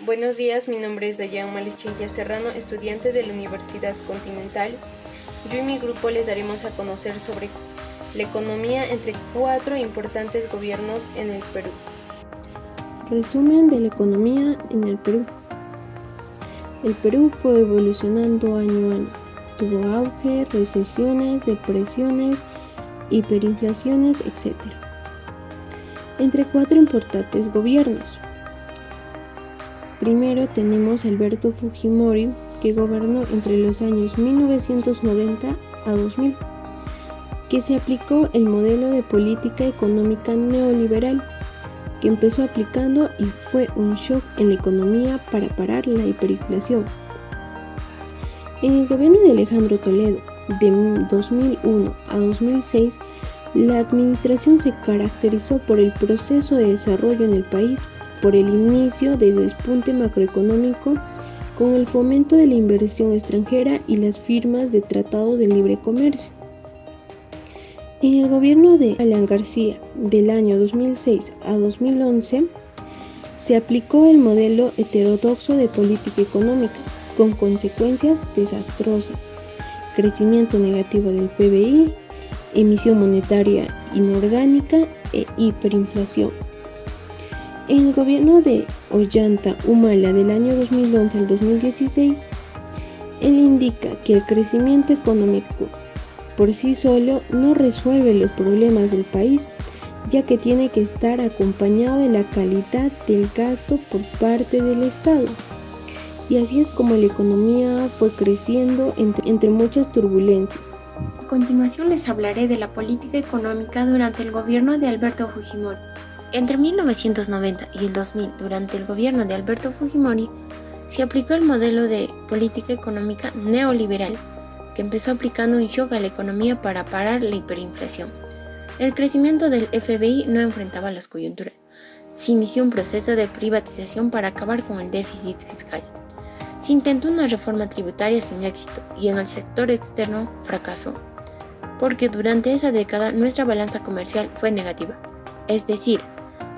Buenos días, mi nombre es Dayana Lichilla Serrano, estudiante de la Universidad Continental. Yo y mi grupo les daremos a conocer sobre la economía entre 4 importantes gobiernos en el Perú. Resumen de la economía en el Perú. El Perú fue evolucionando año a año. Tuvo auge, recesiones, depresiones, hiperinflaciones, etc. Entre 4 importantes gobiernos. Primero tenemos a Alberto Fujimori, que gobernó entre los años 1990 a 2000, que se aplicó el modelo de política económica neoliberal, que empezó aplicando y fue un shock en la economía para parar la hiperinflación. En el gobierno de Alejandro Toledo, de 2001 a 2006, la administración se caracterizó por el proceso de desarrollo en el país, por el inicio del despunte macroeconómico, con el fomento de la inversión extranjera y las firmas de tratados de libre comercio. En el gobierno de Alan García, del año 2006 a 2011, se aplicó el modelo heterodoxo de política económica, con consecuencias desastrosas: crecimiento negativo del PBI, emisión monetaria inorgánica e hiperinflación. En el gobierno de Ollanta Humala del año 2011 al 2016, él indica que el crecimiento económico por sí solo no resuelve los problemas del país, ya que tiene que estar acompañado de la calidad del gasto por parte del Estado. Y así es como la economía fue creciendo entre muchas turbulencias. A continuación les hablaré de la política económica durante el gobierno de Alberto Fujimori. Entre 1990 y el 2000, durante el gobierno de Alberto Fujimori, se aplicó el modelo de política económica neoliberal, que empezó aplicando un shock a la economía para parar la hiperinflación. El crecimiento del FMI no enfrentaba las coyunturas. Se inició un proceso de privatización para acabar con el déficit fiscal. Se intentó una reforma tributaria sin éxito y en el sector externo fracasó, porque durante esa década nuestra balanza comercial fue negativa, es decir,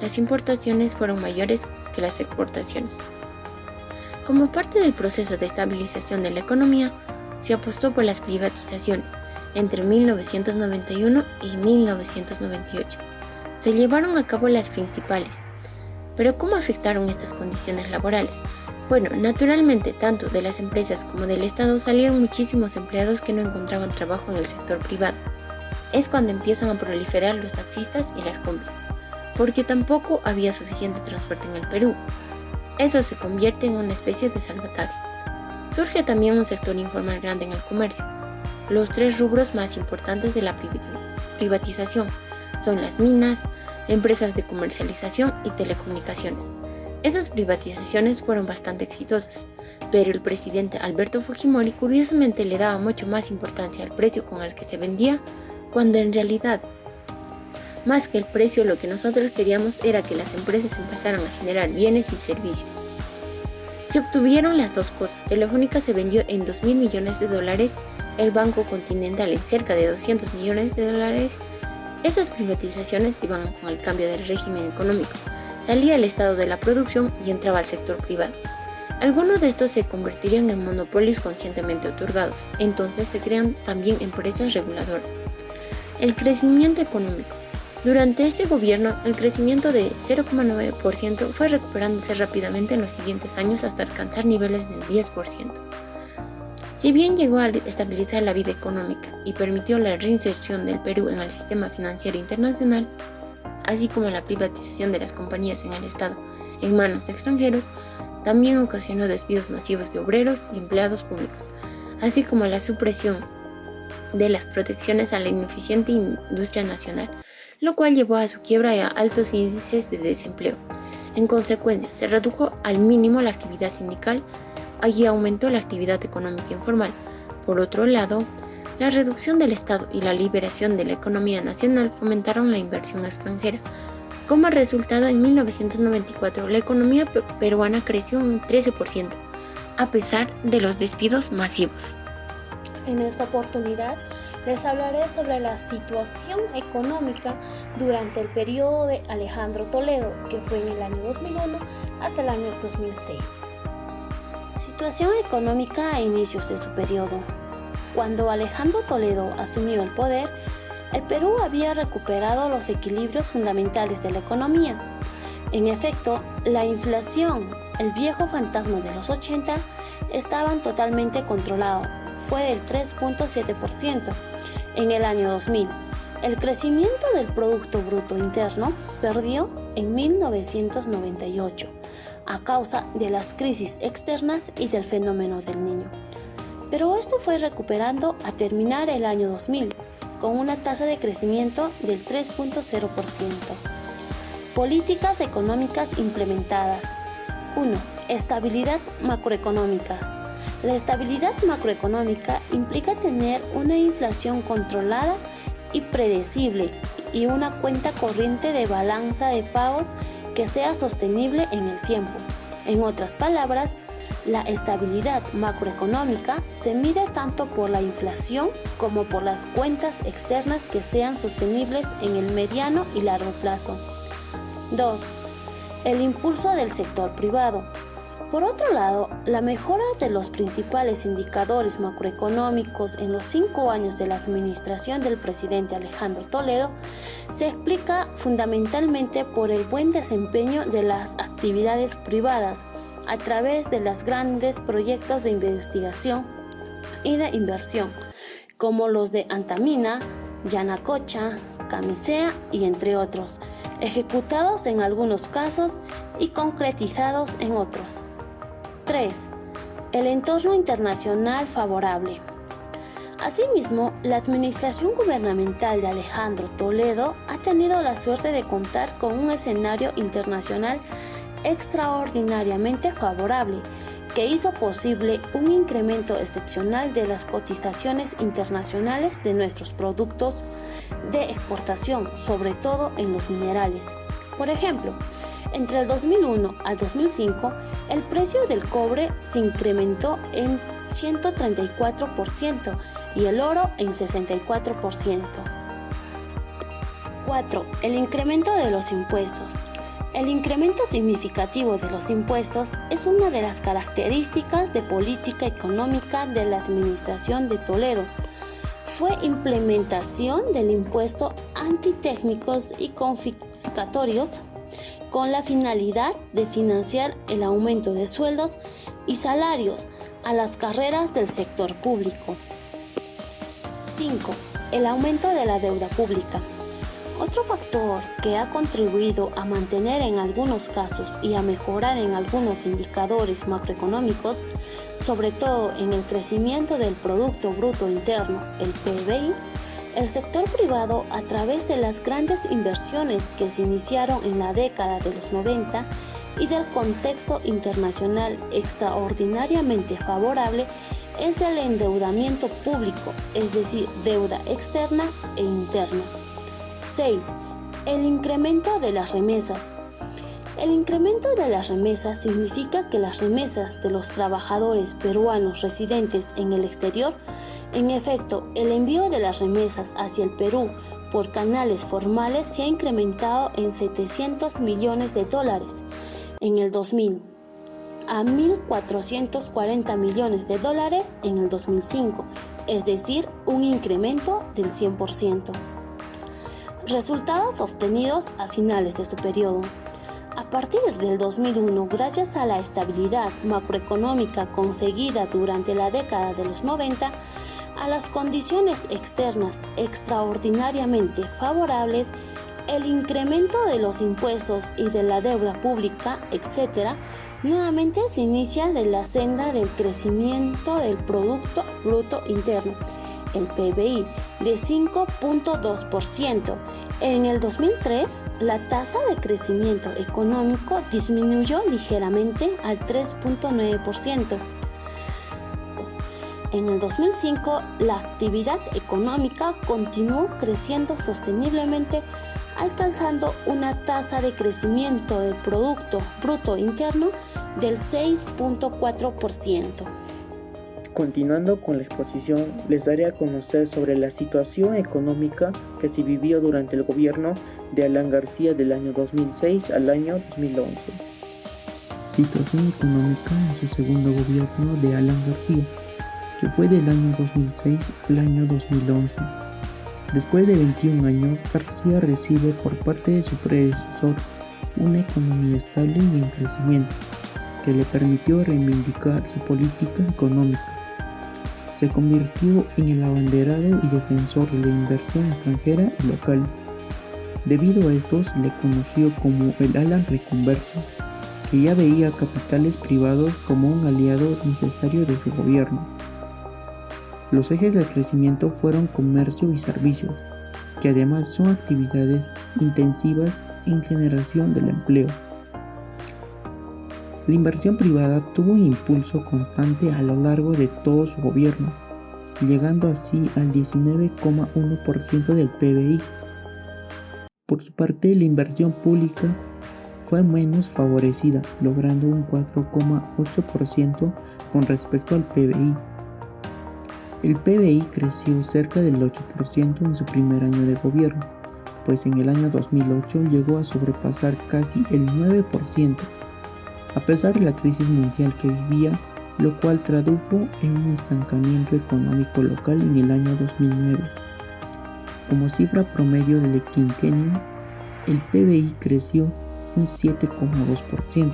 las importaciones fueron mayores que las exportaciones. Como parte del proceso de estabilización de la economía, se apostó por las privatizaciones entre 1991 y 1998. Se llevaron a cabo las principales. Pero ¿cómo afectaron estas condiciones laborales? Bueno, naturalmente, tanto de las empresas como del Estado salieron muchísimos empleados que no encontraban trabajo en el sector privado. Es cuando empiezan a proliferar los taxistas y las combis, porque tampoco había suficiente transporte en el Perú. Eso se convierte en una especie de salvataje. Surge también un sector informal grande en el comercio. Los 3 rubros más importantes de la privatización son las minas, empresas de comercialización y telecomunicaciones. Esas privatizaciones fueron bastante exitosas, pero el presidente Alberto Fujimori curiosamente le daba mucho más importancia al precio con el que se vendía, cuando en realidad, más que el precio, lo que nosotros queríamos era que las empresas empezaran a generar bienes y servicios. Se obtuvieron las dos cosas. Telefónica se vendió en $2.000 millones, el Banco Continental en cerca de $200 millones. Esas privatizaciones iban con el cambio del régimen económico. Salía el Estado de la producción y entraba al sector privado. Algunos de estos se convertirían en monopolios conscientemente otorgados, entonces se crean también empresas reguladoras. El crecimiento económico. Durante este gobierno, el crecimiento de 0,9% fue recuperándose rápidamente en los siguientes años hasta alcanzar niveles del 10%. Si bien llegó a estabilizar la vida económica y permitió la reinserción del Perú en el sistema financiero internacional, así como la privatización de las compañías en el Estado en manos de extranjeros, también ocasionó despidos masivos de obreros y empleados públicos, así como la supresión de las protecciones a la ineficiente industria nacional, lo cual llevó a su quiebra y a altos índices de desempleo. En consecuencia, se redujo al mínimo la actividad sindical y aumentó la actividad económica informal. Por otro lado, la reducción del Estado y la liberación de la economía nacional fomentaron la inversión extranjera. Como resultado, en 1994 la economía peruana creció un 13%, a pesar de los despidos masivos. En esta oportunidad les hablaré sobre la situación económica durante el periodo de Alejandro Toledo, que fue en el año 2001 hasta el año 2006. Situación económica a inicios de su periodo. Cuando Alejandro Toledo asumió el poder, el Perú había recuperado los equilibrios fundamentales de la economía. En efecto, la inflación, el viejo fantasma de los 80, estaban totalmente controlados. Fue del 3.7% en el año 2000. El crecimiento del Producto Bruto Interno perdió en 1998 a causa de las crisis externas y del fenómeno del Niño. Pero esto fue recuperando a terminar el año 2000 con una tasa de crecimiento del 3.0%. Políticas económicas implementadas. 1. Estabilidad macroeconómica. La estabilidad macroeconómica implica tener una inflación controlada y predecible y una cuenta corriente de balanza de pagos que sea sostenible en el tiempo. En otras palabras, la estabilidad macroeconómica se mide tanto por la inflación como por las cuentas externas que sean sostenibles en el mediano y largo plazo. 2. El impulso del sector privado. Por otro lado, la mejora de los principales indicadores macroeconómicos en los 5 años de la administración del presidente Alejandro Toledo se explica fundamentalmente por el buen desempeño de las actividades privadas a través de los grandes proyectos de investigación y de inversión, como los de Antamina, Yanacocha, Camisea y entre otros, ejecutados en algunos casos y concretizados en otros. 3. El entorno internacional favorable. Asimismo, la administración gubernamental de Alejandro Toledo ha tenido la suerte de contar con un escenario internacional extraordinariamente favorable, que hizo posible un incremento excepcional de las cotizaciones internacionales de nuestros productos de exportación, sobre todo en los minerales. Por ejemplo, entre el 2001 al 2005, el precio del cobre se incrementó en 134% y el oro en 64%. 4. El incremento de los impuestos. El incremento significativo de los impuestos es una de las características de política económica de la administración de Toledo. Fue implementación del impuesto antitécnicos y confiscatorios con la finalidad de financiar el aumento de sueldos y salarios a las carreras del sector público. 5. El aumento de la deuda pública. Otro factor que ha contribuido a mantener en algunos casos y a mejorar en algunos indicadores macroeconómicos, sobre todo en el crecimiento del Producto Bruto Interno, el PBI, el sector privado, a través de las grandes inversiones que se iniciaron en la década de los 90 y del contexto internacional extraordinariamente favorable, es el endeudamiento público, es decir, deuda externa e interna. 6. El incremento de las remesas. El incremento de las remesas significa que las remesas de los trabajadores peruanos residentes en el exterior, en efecto, el envío de las remesas hacia el Perú por canales formales se ha incrementado en $700 millones en el 2000, a $1.440 millones en el 2005, es decir, un incremento del 100%. Resultados obtenidos a finales de su periodo. A partir del 2001, gracias a la estabilidad macroeconómica conseguida durante la década de los 90, a las condiciones externas extraordinariamente favorables, el incremento de los impuestos y de la deuda pública, etc., nuevamente se inicia de la senda del crecimiento del Producto Bruto Interno, el PBI, de 5.2%. En el 2003, la tasa de crecimiento económico disminuyó ligeramente al 3.9%. En el 2005, la actividad económica continuó creciendo sosteniblemente, alcanzando una tasa de crecimiento del Producto Bruto Interno del 6.4%. Continuando con la exposición, les daré a conocer sobre la situación económica que se vivió durante el gobierno de Alan García del año 2006 al año 2011. Situación económica en su segundo gobierno de Alan García, que fue del año 2006 al año 2011. Después de 21 años, García recibe por parte de su predecesor una economía estable y en crecimiento, que le permitió reivindicar su política económica. Se convirtió en el abanderado y defensor de la inversión extranjera y local. Debido a esto se le conoció como el Alan Reconverso, que ya veía capitales privados como un aliado necesario de su gobierno. Los ejes del crecimiento fueron comercio y servicios, que además son actividades intensivas en generación del empleo. La inversión privada tuvo un impulso constante a lo largo de todo su gobierno, llegando así al 19,1% del PBI. Por su parte, la inversión pública fue menos favorecida, logrando un 4,8% con respecto al PBI. El PBI creció cerca del 8% en su primer año de gobierno, pues en el año 2008 llegó a sobrepasar casi el 9%. A pesar de la crisis mundial que vivía, lo cual tradujo en un estancamiento económico local en el año 2009. Como cifra promedio del quinquenio, el PBI creció un 7,2%.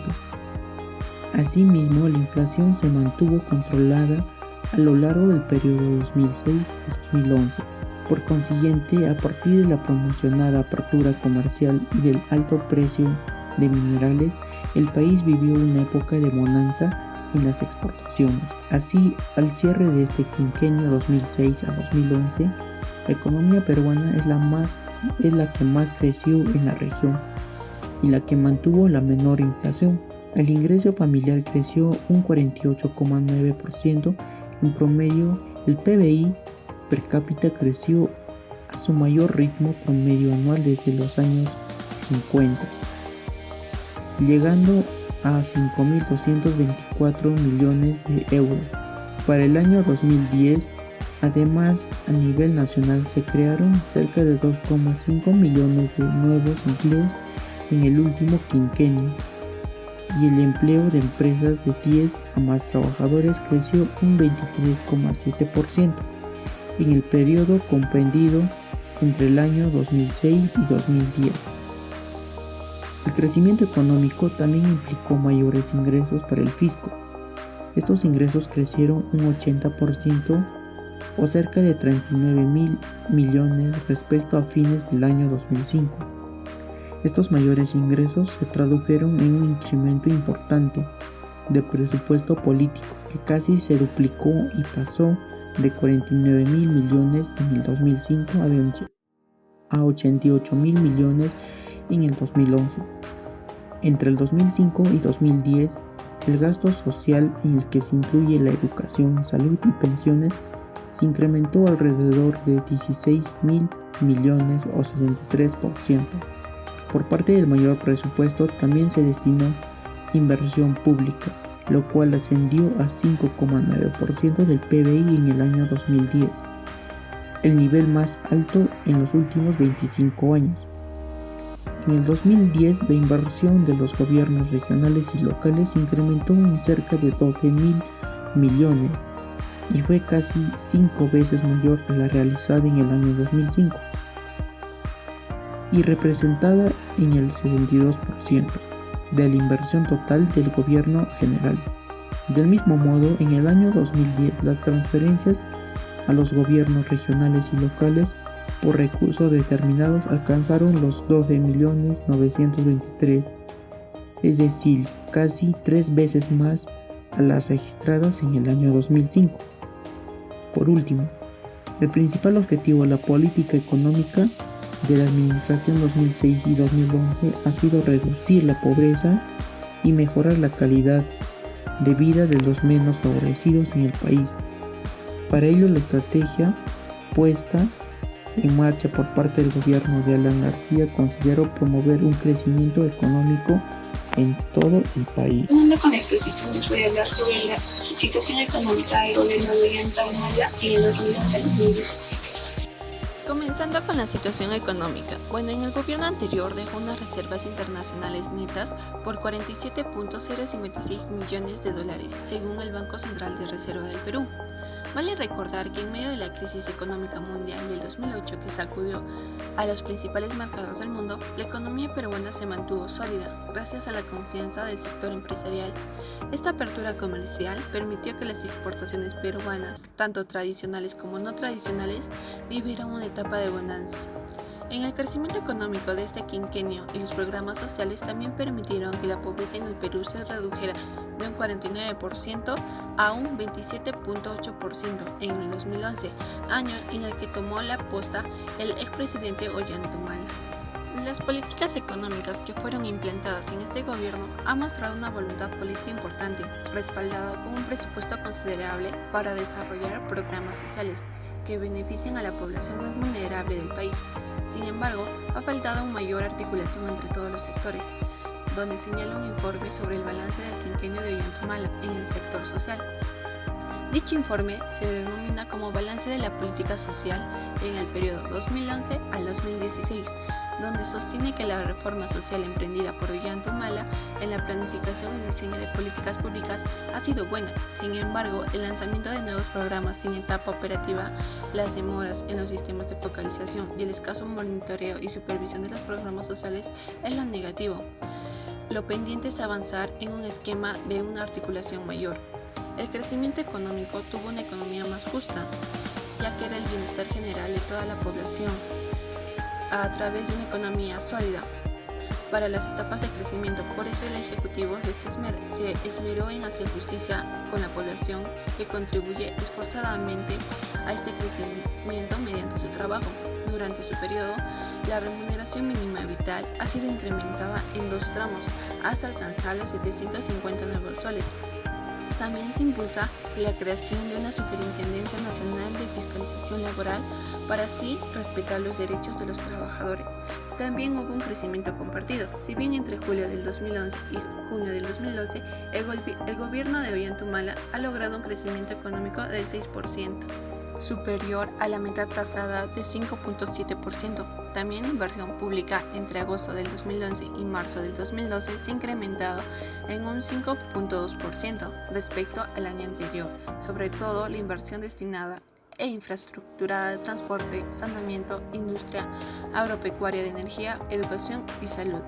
Asimismo, la inflación se mantuvo controlada a lo largo del periodo 2006-2011. Por consiguiente, a partir de la promocionada apertura comercial y del alto precio de minerales, el país vivió una época de bonanza en las exportaciones. Así, al cierre de este quinquenio 2006 a 2011, la economía peruana es la que más creció en la región y la que mantuvo la menor inflación. El ingreso familiar creció un 48,9%. En promedio, el PBI per cápita creció a su mayor ritmo promedio anual desde los años 50. Llegando a 5.224 millones de euros. Para el año 2010, además, a nivel nacional se crearon cerca de 2,5 millones de nuevos empleos en el último quinquenio, y el empleo de empresas de 10 a más trabajadores creció un 23,7% en el periodo comprendido entre el año 2006 y 2010. El crecimiento económico también implicó mayores ingresos para el fisco. Estos ingresos crecieron un 80% o cerca de 39.000 millones respecto a fines del año 2005. Estos mayores ingresos se tradujeron en un incremento importante de presupuesto político que casi se duplicó y pasó de 49.000 millones en el 2005 a 88.000 millones en el 2011. Entre el 2005 y 2010, el gasto social, en el que se incluye la educación, salud y pensiones, se incrementó alrededor de 16.000 millones o 63%. Por parte del mayor presupuesto también se destinó inversión pública, lo cual ascendió a 5,9% del PBI en el año 2010, el nivel más alto en los últimos 25 años. En el 2010, la inversión de los gobiernos regionales y locales se incrementó en cerca de 12.000 millones y fue casi 5 veces mayor a la realizada en el año 2005 y representada en el 72% de la inversión total del gobierno general. Del mismo modo, en el año 2010, las transferencias a los gobiernos regionales y locales por recursos determinados alcanzaron los 12.923.000, es decir, casi 3 veces más a las registradas en el año 2005. Por último, el principal objetivo de la política económica de la administración 2006 y 2011 ha sido reducir la pobreza y mejorar la calidad de vida de los menos favorecidos en el país. Para ello, la estrategia puesta en marcha por parte del gobierno de Alan García consideró promover un crecimiento económico en todo el país. Continuando con la exposición, les voy a hablar sobre la situación económica del gobierno de Ollanta Humala en el 2011-2016. Comenzando con la situación económica. Bueno, en el gobierno anterior dejó unas reservas internacionales netas por 47.056 millones de dólares, según el Banco Central de Reserva del Perú. Vale recordar que en medio de la crisis económica mundial del 2008 que sacudió a los principales mercados del mundo, la economía peruana se mantuvo sólida gracias a la confianza del sector empresarial. Esta apertura comercial permitió que las exportaciones peruanas, tanto tradicionales como no tradicionales, vivieran una etapa de bonanza. En el crecimiento económico de este quinquenio y los programas sociales también permitieron que la pobreza en el Perú se redujera de un 49% a un 27.8% en el 2011, año en el que tomó la posta el expresidente Ollanta Humala. Las políticas económicas que fueron implantadas en este gobierno han mostrado una voluntad política importante, respaldada con un presupuesto considerable para desarrollar programas sociales que beneficien a la población más vulnerable del país. Sin embargo, ha faltado una mayor articulación entre todos los sectores, donde señala un informe sobre el balance del quinquenio de Ollanta Humala en el sector social. Dicho informe se denomina como Balance de la Política Social en el periodo 2011 al 2016, donde sostiene que la reforma social emprendida por Ollanta Humala en la planificación y diseño de políticas públicas ha sido buena. Sin embargo, el lanzamiento de nuevos programas sin etapa operativa, las demoras en los sistemas de focalización y el escaso monitoreo y supervisión de los programas sociales es lo negativo. Lo pendiente es avanzar en un esquema de una articulación mayor. El crecimiento económico tuvo una economía más justa, ya que era el bienestar general de toda la población, a través de una economía sólida para las etapas de crecimiento. Por eso el Ejecutivo se esmeró en hacer justicia con la población, que contribuye esforzadamente a este crecimiento mediante su trabajo. Durante su periodo, la remuneración mínima vital ha sido incrementada en 2 tramos hasta alcanzar los 759 soles. También se impulsa la creación de una Superintendencia Nacional de Fiscalización Laboral para así respetar los derechos de los trabajadores. También hubo un crecimiento compartido. Si bien entre julio del 2011 y junio del 2012, el gobierno de Ollanta Humala ha logrado un crecimiento económico del 6%, superior a la meta trazada de 5.7%. También la inversión pública entre agosto del 2011 y marzo del 2012 se ha incrementado en un 5.2% respecto al año anterior, sobre todo la inversión destinada e infraestructura de transporte, saneamiento, industria agropecuaria, de energía, educación y salud.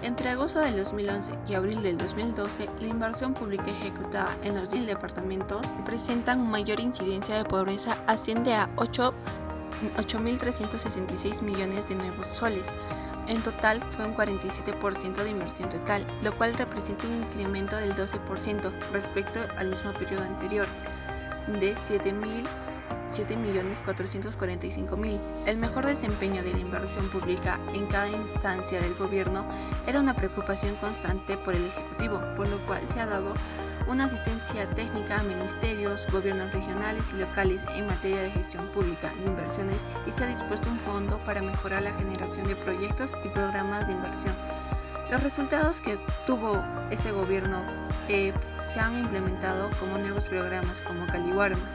Entre agosto del 2011 y abril del 2012, la inversión pública ejecutada en los 10 departamentos presentan mayor incidencia de pobreza, asciende a 8.366 millones de nuevos soles. En total fue un 47% de inversión total, lo cual representa un incremento del 12% respecto al mismo periodo anterior, de 7.445.000. El mejor desempeño de la inversión pública en cada instancia del gobierno era una preocupación constante por el Ejecutivo, por lo cual se ha dado una asistencia técnica a ministerios, gobiernos regionales y locales en materia de gestión pública de inversiones, y se ha dispuesto un fondo para mejorar la generación de proyectos y programas de inversión. Los resultados que tuvo este gobierno se han implementado como nuevos programas como Caliwarma,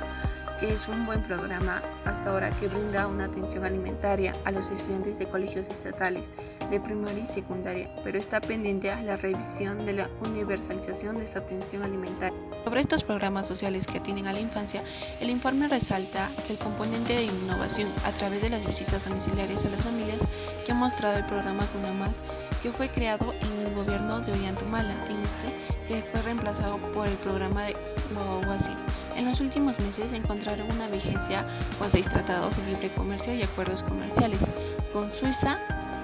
que es un buen programa hasta ahora que brinda una atención alimentaria a los estudiantes de colegios estatales de primaria y secundaria, pero está pendiente a la revisión de la universalización de esta atención alimentaria. Sobre estos programas sociales que atienden a la infancia, el informe resalta el componente de innovación a través de las visitas domiciliarias a las familias que ha mostrado el programa Cuna Más, que fue creado en el gobierno de Ollanta Humala, que fue reemplazado por el programa de Guaguasi. En los últimos meses encontraron una vigencia con 6 tratados de libre comercio y acuerdos comerciales con Suiza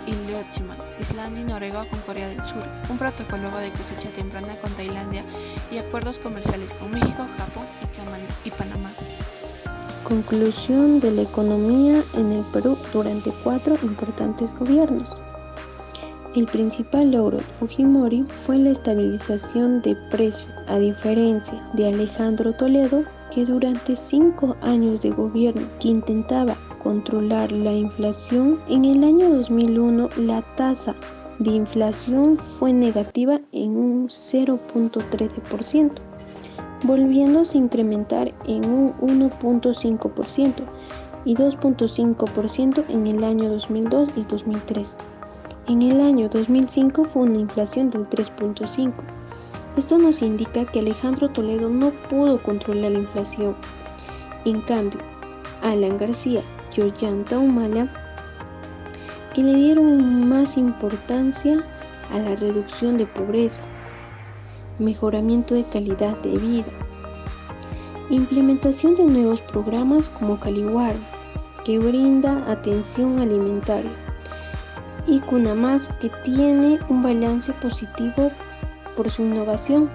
y Liechtenstein, Islandia y Noruega con Corea del Sur, un protocolo de cosecha temprana con Tailandia y acuerdos comerciales con México, Japón y Panamá. Conclusión de la economía en el Perú durante 4 importantes gobiernos. El principal logro de Fujimori fue la estabilización de precios, a diferencia de Alejandro Toledo, que durante 5 años de gobierno que intentaba controlar la inflación, en el año 2001 la tasa de inflación fue negativa en un 0.13%, volviéndose a incrementar en un 1.5% y 2.5% en el año 2002 y 2003. En el año 2005 fue una inflación del 3.5%. Esto nos indica que Alejandro Toledo no pudo controlar la inflación. En cambio, Alan García y Ollanta Humala, que le dieron más importancia a la reducción de pobreza, mejoramiento de calidad de vida, implementación de nuevos programas como Caliwar, que brinda atención alimentaria, y Cunamás, que tiene un balance positivo por su innovación,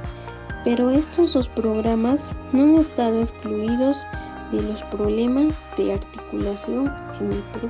pero estos dos programas no han estado excluidos de los problemas de articulación en el Perú.